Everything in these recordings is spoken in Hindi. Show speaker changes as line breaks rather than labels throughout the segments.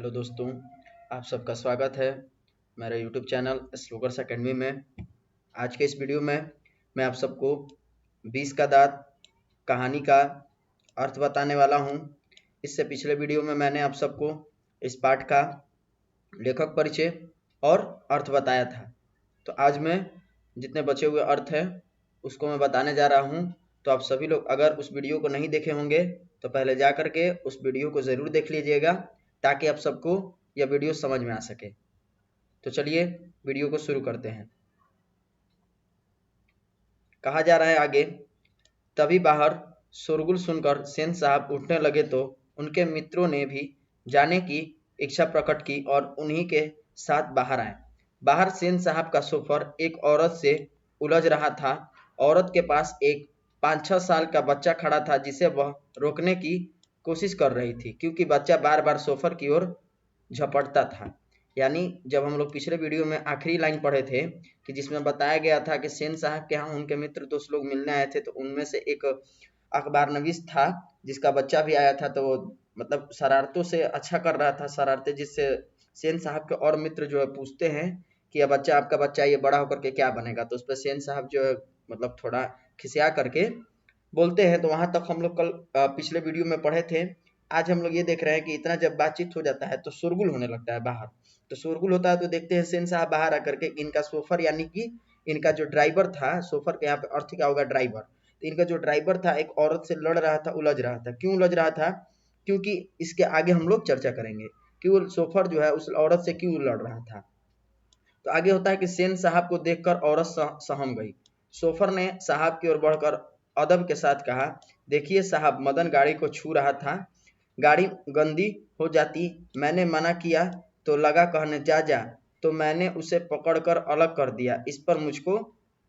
हेलो दोस्तों, आप सबका स्वागत है मेरे यूट्यूब चैनल स्लोगर्स एकेडमी में। आज के इस वीडियो में मैं आप सबको 20 का दांत कहानी का अर्थ बताने वाला हूं। इससे पिछले वीडियो में मैंने आप सबको इस पाठ का लेखक परिचय और अर्थ बताया था। तो आज मैं जितने बचे हुए अर्थ हैं उसको मैं बताने जा रहा हूं। तो आप सभी लोग अगर उस वीडियो को नहीं देखे होंगे तो पहले जा करके उस वीडियो को ज़रूर देख लीजिएगा, ताकि आप सबको यह वीडियो समझ में आ सके। तो चलिए वीडियो को शुरू करते हैं। कहा जा रहा है आगे, तभी बाहर शोरगुल सुनकर सेन साहब उठने लगे तो उनके मित्रों ने भी जाने की इच्छा प्रकट की और उन्हीं के साथ बाहर आए। बाहर सेन साहब का सफर एक औरत से उलझ रहा था। औरत के पास एक 5-6 साल का बच्चा खड़ा था, जिसे वह रोकने की कोशिश कर रही थी, क्योंकि बच्चा बार बार सोफर की ओर झपटता था। यानी जब हम लोग पिछले वीडियो में आखिरी लाइन पढ़े थे कि जिसमें बताया गया था कि सेन साहब के यहाँ उनके मित्र दोस्त लोग मिलने आए थे, तो उनमें से एक अखबार नवीस था जिसका बच्चा भी आया था। तो वो मतलब शरारतों से अच्छा कर रहा था, शरारतें, जिससे सेन साहब के और मित्र जो है पूछते हैं कि यह बच्चा, आपका बच्चा ये बड़ा होकर के क्या बनेगा। तो उस पर सेन साहब जो है मतलब थोड़ा खिसिया करके बोलते हैं। तो वहां तक हम लोग कल पिछले वीडियो में पढ़े थे। आज हम लोग ये देख रहे हैं कि इतना जब बातचीत हो जाता है तो शोरगुल होने लगता है बाहर। तो शोरगुल होता है तो देखते हैं सेन साहब बाहर आकर के इनका सोफर, यानी कि इनका जो ड्राइवर था, सोफर के यहाँ पे अर्थ क्या होगा, ड्राइवर। तो इनका जो ड्राइवर था एक औरत से लड़ रहा था, उलझ रहा था। क्यों उलझ रहा था? क्योंकि इसके आगे हम लोग चर्चा करेंगे कि वो सोफर जो है उस औरत से क्यों लड़ रहा था। तो आगे होता है कि सेन साहब को देखकर औरत सहम गई। सोफर ने साहब की ओर बढ़कर अदब के साथ कहा, देखिए साहब, मदन गाड़ी को छू रहा था, गाड़ी गंदी हो जाती, मैंने मना किया तो लगा कहने जा जा, तो मैंने उसे पकड़कर अलग कर दिया, इस पर मुझको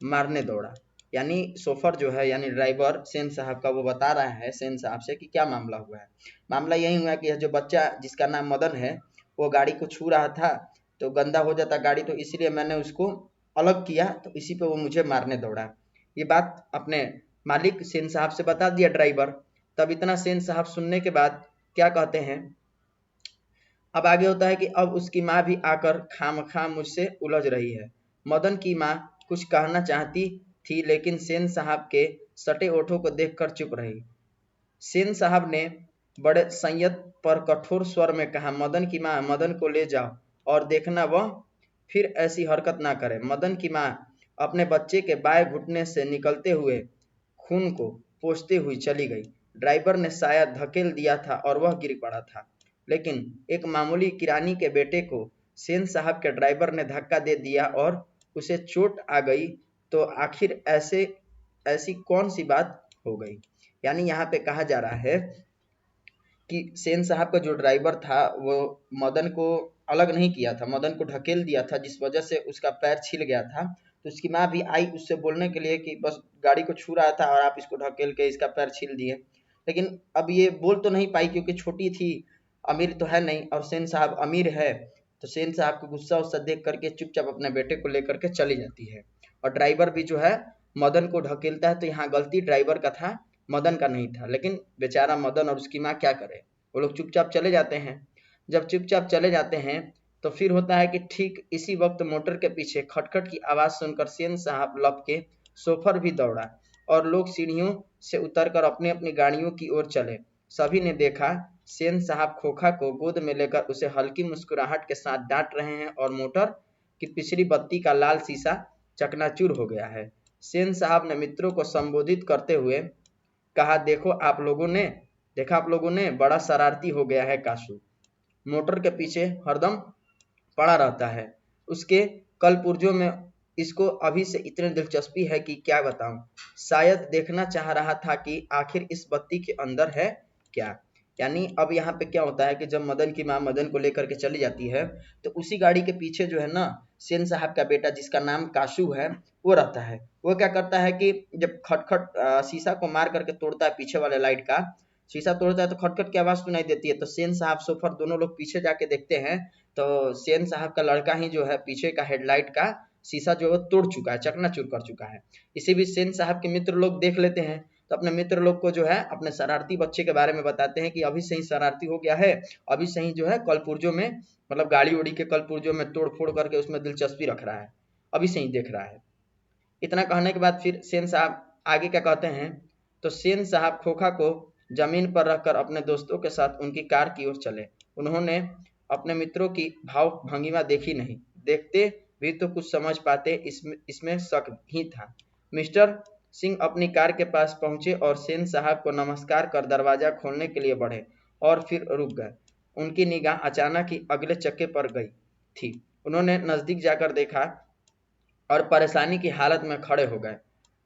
मारने दौड़ा। यानी सोफर जो है, यानी ड्राइवर सेन साहब का, वो बता रहा है सेन साहब से कि क्या मामला हुआ है। मामला यही हुआ कि यह जो बच्चा जिसका नाम मदन है वो गाड़ी को छू रहा था, तो गंदा हो जाता गाड़ी, तो इसलिए मैंने उसको अलग किया, तो इसी पे वो मुझे मारने दौड़ा। ये बात अपने मालिक सेन साहब से बता दिया ड्राइवर। तब इतना सेन साहब सुनने के बाद क्या कहते हैं, अब आगे होता है कि अब उसकी माँ भी आकर खामखा मुझसे उलझ रही है। मदन की माँ कुछ कहना चाहती थी, लेकिन सेन साहब के सटे ओठों को देखकर चुप रही। सेन साहब ने बड़े संयत पर कठोर स्वर में कहा, मदन की माँ, मदन को ले जाओ और देखना वह फिर ऐसी हरकत ना करे। मदन की माँ अपने बच्चे के बाएं घुटने से निकलते हुए खून को पोंछती हुई चली गई। ड्राइवर ने शायद धकेल दिया था और वह गिर पड़ा था, लेकिन एक मामूली किरानी के बेटे को सेन साहब के ड्राइवर ने धक्का दे दिया और उसे चोट आ गई। तो आखिर ऐसी कौन सी बात हो गई। यानी यहाँ पे कहा जा रहा है कि सेन साहब का जो ड्राइवर था वो मदन को अलग नहीं किया था, मदन को ढकेल दिया था, जिस वजह से उसका पैर छिल गया था। तो उसकी माँ भी आई उससे बोलने के लिए कि बस गाड़ी को छू रहा था और आप इसको ढकेल के इसका पैर छील दिए। लेकिन अब ये बोल तो नहीं पाई क्योंकि छोटी थी, अमीर तो है नहीं, और सेन साहब अमीर है। तो सेन साहब को गुस्सा उस्सा देख करके चुपचाप अपने बेटे को लेकर के चली जाती है। और ड्राइवर भी जो है मदन को ढकेलता है। तो यहाँ गलती ड्राइवर का था, मदन का नहीं था। लेकिन बेचारा मदन और उसकी माँ क्या करे, वो लोग चुपचाप चले जाते हैं। जब चुपचाप चले जाते हैं तो फिर होता है कि ठीक इसी वक्त मोटर के पीछे खटखट की आवाज सुनकर सेन साहब लपके सोफर भी दौड़ा और लोग सीढ़ियों से उतरकर अपनी अपनी गाड़ियों की ओर चले। सभी ने देखा सेन साहब खोखा को गोद में लेकर उसे हल्की मुस्कुराहट के साथ डांट रहे हैं और मोटर की पिछली बत्ती का लाल शीशा चकनाचूर हो गया है। सेन साहब ने मित्रों को संबोधित करते हुए कहा, देखा आप लोगों ने, बड़ा शरारती हो गया है कासू, मोटर के पीछे हरदम पड़ा रहता है। उसके कल पुर्जों में इसको अभी से इतनी दिलचस्पी है कि क्या बताऊं। शायद देखना चाह रहा था कि आखिर इस बत्ती के अंदर है क्या। यानी अब यहाँ पे क्या होता है कि जब मदन की माँ मदन को लेकर के चली जाती है तो उसी गाड़ी के पीछे जो है ना, सेन साहब का बेटा जिसका नाम काशू है वो रहता है। वो क्या करता है कि जब खटखट शीशा को मार करके तोड़ता है, पीछे वाले लाइट का शीशा तोड़ता है, तो खटखट की आवाज सुनाई देती है। तो सेन साहब सोफर दोनों लोग पीछे जाके देखते हैं तो सेन साहब का लड़का ही जो है पीछे का हेडलाइट का शीशा जो है तोड़ चुका है, चकनाचूर कर चुका है। इसे भी सेन साहब के मित्र लोग देख लेते हैं। तो अपने मित्र लोग को जो है अपने शरारती बच्चे के बारे में बताते हैं कि अभी से ही शरारती हो गया है, अभी से ही जो है कल पुर्जों में, मतलब गाड़ी उड़ी के कल पुर्जों में तोड़ फोड़ करके उसमें दिलचस्पी रख रहा है, अभी से ही देख रहा है। इतना कहने के बाद फिर सेन साहब आगे क्या कहते हैं, तो सेन साहब खोखा को जमीन पर रखकर अपने दोस्तों के साथ उनकी कार की ओर चले। उन्होंने अपने मित्रों की भाव भंगिमा देखी नहीं, देखते भी तो कुछ समझ पाते, इसमें शक ही था। मिस्टर सिंह अपनी कार के पास पहुंचे और सेन साहब को नमस्कार कर दरवाजा खोलने के लिए बढ़े और फिर रुक गए। उनकी निगाह अचानक ही अगले चक्के पर गई थी। उन्होंने नजदीक जाकर देखा और परेशानी की हालत में खड़े हो गए।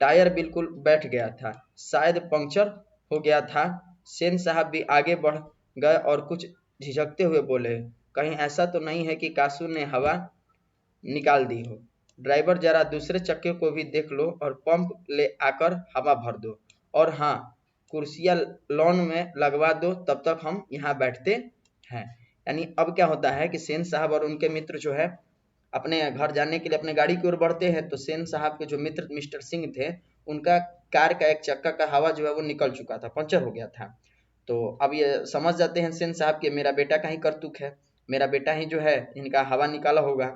टायर बिल्कुल बैठ गया था, शायद पंक्चर हो गया था। सेन साहब भी आगे बढ़ गए और कुछ झिझकते हुए बोले, कहीं ऐसा तो नहीं है कि कासू ने हवा निकाल दी हो? ड्राइवर जरा दूसरे चक्के को भी देख लो और पंप ले आकर हवा भर दो, और हाँ, कुर्सियाँ लॉन में लगवा दो, तब तक हम यहाँ बैठते हैं। यानी अब क्या होता है कि सेन साहब और उनके मित्र जो है अपने घर जाने के लिए अपने गाड़ी की ओर बढ़ते हैं, तो सेन साहब के जो मित्र मिस्टर सिंह थे, उनका कार का एक चक्का का हवा जो है वो निकल चुका था, पंचर हो गया था। तो अब ये समझ जाते हैं सेन साहब कि मेरा बेटा का ही करतूक है, मेरा बेटा ही जो है इनका हवा निकाला होगा।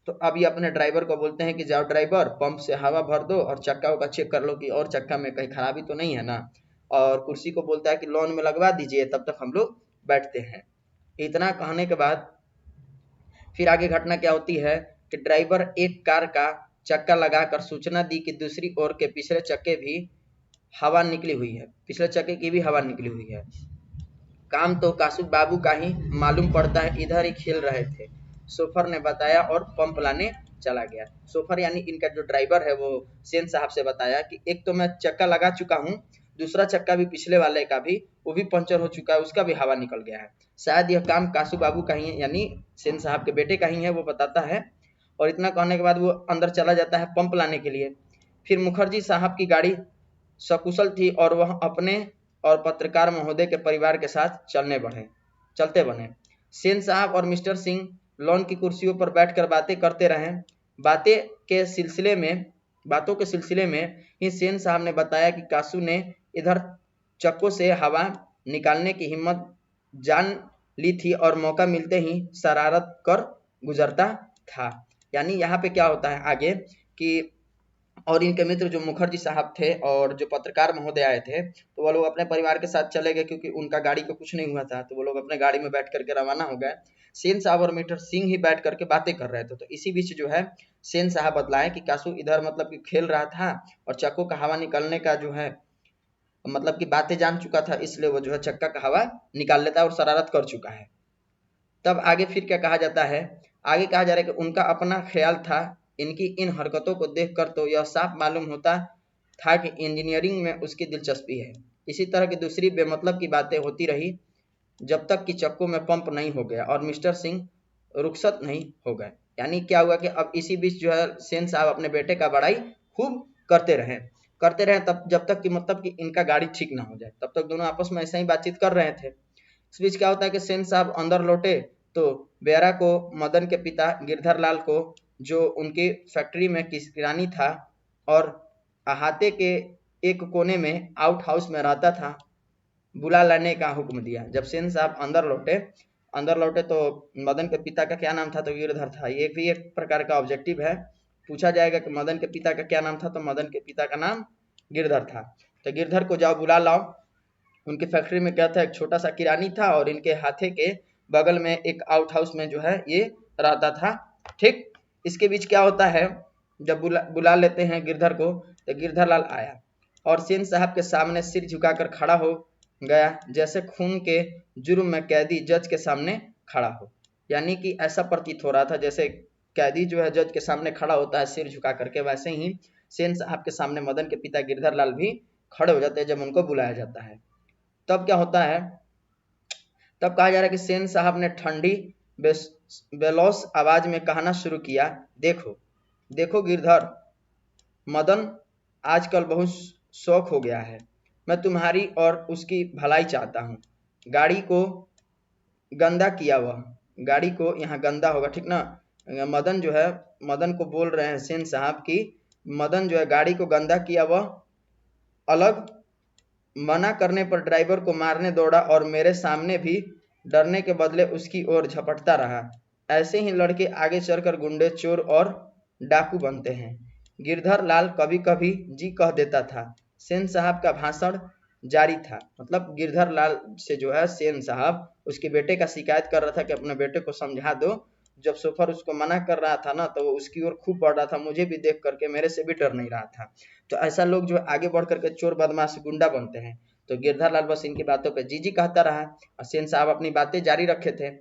तो अब ये अपने ड्राइवर को बोलते हैं कि जाओ ड्राइवर, पंप से हवा भर दो और चक्का उक्का चेक कर लो कि और चक्का में कहीं खराबी तो नहीं है ना, और कुर्सी को बोलता है कि लॉन में लगवा दीजिए, तब तक हम लोग बैठते हैं। इतना कहने के बाद फिर आगे घटना क्या होती है कि ड्राइवर एक कार का चक्का लगाकर सूचना दी कि दूसरी ओर के पिछले चक्के भी हवा निकली हुई है, पिछले चक्के की भी हवा निकली हुई है। काम तो कासू बाबू का ही मालूम पड़ता है, इधर ही खेल रहे थे, सोफर ने बताया और पंप लाने चला गया। सोफर यानी इनका जो ड्राइवर है वो सेन साहब से बताया कि एक तो मैं चक्का लगा चुका हूँ, दूसरा चक्का भी पिछले वाले का भी, वो भी पंचर हो चुका है, उसका भी हवा निकल गया है। शायद यह काम कासू बाबू का ही है, यानी सेन साहब के बेटे का ही है, वो बताता है। और इतना कहने के बाद वो अंदर चला जाता है पंप लाने के लिए। फिर मुखर्जी साहब की गाड़ी सकुशल थी और वह अपने और पत्रकार महोदय के परिवार के साथ चलते बने। सेन साहब और मिस्टर सिंह लॉन की कुर्सियों पर बैठकर बातें करते रहे। बातें के सिलसिले में बातों के सिलसिले में ही सेन साहब ने बताया कि कासू ने इधर चक्कों से हवा निकालने की हिम्मत जान ली थी और मौका मिलते ही शरारत कर गुजरता था। यानी यहाँ पे क्या होता है आगे कि और इनके मित्र जो मुखर्जी साहब थे और जो पत्रकार महोदय आए थे, तो वो लोग अपने परिवार के साथ चले गए क्योंकि उनका गाड़ी को कुछ नहीं हुआ था, तो वो लोग अपने गाड़ी में बैठ करके रवाना हो गए। सेन साहब और मिस्टर सिंह ही बैठ करके बातें कर रहे थे। तो इसी बीच जो है सेन साहब बतलाए कि कासू इधर मतलब कि खेल रहा था और चक्कों का हवा निकलने का जो है मतलब कि बातें जान चुका था, इसलिए वो जो है चक्का का हवा निकाल लेता है और शरारत कर चुका है। तब आगे फिर क्या कहा जाता है, आगे कहा जा रहा है कि उनका अपना ख्याल था, इनकी इन हरकतों को देखकर तो यह साफ मालूम होता था कि इंजीनियरिंग में उसकी दिलचस्पी है। इसी तरह की दूसरी बेमतलब की बातें होती रही जब तक कि चक्कों में पंप नहीं हो गया और मिस्टर सिंह रुखसत नहीं हो गए। यानी क्या हुआ कि अब इसी बीच जो है सेन साहब अपने बेटे का बड़ाई खूब करते रहे तब जब तक कि मतलब कि इनका गाड़ी ठीक ना हो जाए, तब तक दोनों आपस में ऐसा ही बातचीत कर रहे थे। इस बीच क्या होता है कि सेन साहब अंदर लौटे तो बेरा को, मदन के पिता गिरधर लाल को, जो उनकी फैक्ट्री में किरानी था और अहाते के एक कोने में आउट हाउस में रहता था, बुला लाने का हुक्म दिया। जब सेन साहब अंदर लौटे तो मदन के पिता का क्या नाम था, तो गिरधर था। ये भी एक प्रकार का ऑब्जेक्टिव है, पूछा जाएगा कि मदन के पिता का क्या नाम था, तो मदन के पिता का नाम गिरधर था। तो गिरधर को जाओ बुला लाओ। उनकी फैक्ट्री में क्या था, एक छोटा सा किरानी था और इनके हाथे के बगल में एक आउट हाउस में जो है ये रहता था। ठीक, इसके बीच क्या होता है, जब बुला लेते हैं गिरधर को, तो गिरधर लाल आया और सेन साहब के सामने सिर झुकाकर खड़ा हो गया, जैसे खून के जुर्म में कैदी जज के सामने खड़ा हो। यानी कि ऐसा प्रतीत हो रहा था जैसे कैदी जो है जज के सामने खड़ा होता है सिर झुका करके, वैसे ही सेन साहब के सामने मदन के पिता गिरधर लाल भी खड़े हो जाते हैं जब उनको बुलाया जाता है। तब क्या होता है, तब कहा जा रहा है कि सेन साहब ने ठंडी बेलौस आवाज में कहना शुरू किया, देखो देखो गिरधर, मदन आजकल बहुत शौक हो गया है, मैं तुम्हारी और उसकी भलाई चाहता हूँ। गाड़ी को गंदा किया वह, गाड़ी को यहाँ गंदा होगा, ठीक ना। मदन जो है, मदन को बोल रहे हैं सेन साहब की, मदन जो है गाड़ी को गंदा किया वह अलग मना करने पर ड्राइवर को मारने दौड़ा और मेरे सामने भी डरने के बदले उसकी ओर झपटता रहा। ऐसे ही लड़के आगे चलकर गुंडे, चोर और डाकू बनते हैं। गिरधर लाल कभी कभी जी कह देता था। सेन साहब का भाषण जारी था। मतलब गिरधर लाल से जो है सेन साहब उसके बेटे का शिकायत कर रहा था कि अपने बेटे को समझा दो। जब सोफर उसको मना कर रहा था ना, तो वो उसकी ओर खूब बढ़ रहा था। मुझे भी देख करके मेरे से भी डर नहीं रहा था। तो ऐसा लोग जो आगे बढ़ करके चोर, बदमाश, गुंडा बनते हैं। तो गिरधर लाल बस इनकी बातों पे जी कहता रहा और सेन साहब अपनी बातें जारी रखे थे।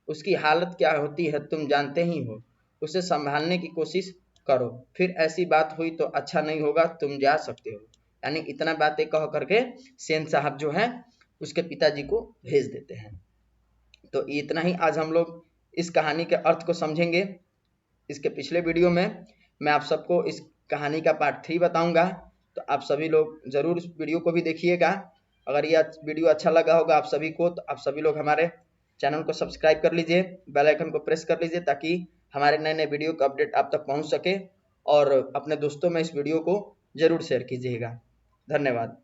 उसकी हालत क्या होती है तुम जानते ही हो। उसे संभालने की कोशिश करो, फिर ऐसी बात हुई तो अच्छा नहीं होगा, तुम जा सकते हो। यानी इतना बातें कह करके सेन साहब जो है उसके पिताजी को भेज देते हैं। तो इतना ही आज हम लोग इस कहानी के अर्थ को समझेंगे। इसके पिछले वीडियो में मैं आप सबको इस कहानी का पार्ट 3 बताऊंगा। तो आप सभी लोग जरूर इस वीडियो को भी देखिएगा। अगर यह वीडियो अच्छा लगा होगा आप सभी को, तो आप सभी लोग हमारे चैनल को सब्सक्राइब कर लीजिए, बेल आइकन को प्रेस कर लीजिए, ताकि हमारे नए नए वीडियो का अपडेट आप तक पहुंच सके। और अपने दोस्तों में इस वीडियो को जरूर शेयर कीजिएगा। धन्यवाद।